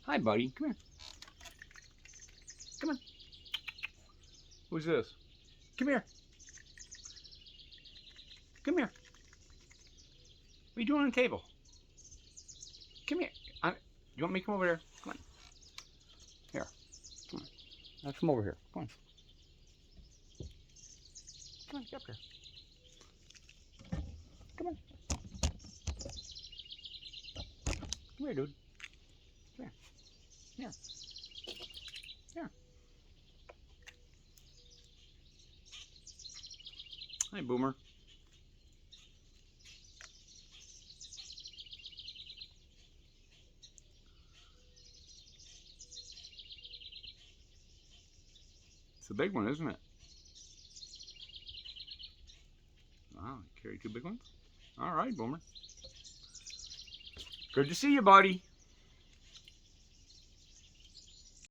Hi, buddy. Come here. Come on. Who's this? Come here. Come here. What are you doing on the table? Come here. You want me to come over here? Come on. Here. Come on. Now come over here. Come on. Come on, get up here. Come on. Come here, dude. Come here. Here. Here. Hi, Boomer. It's a big one, isn't it? Wow, you carry two big ones? All right, Boomer. Good to see you, buddy.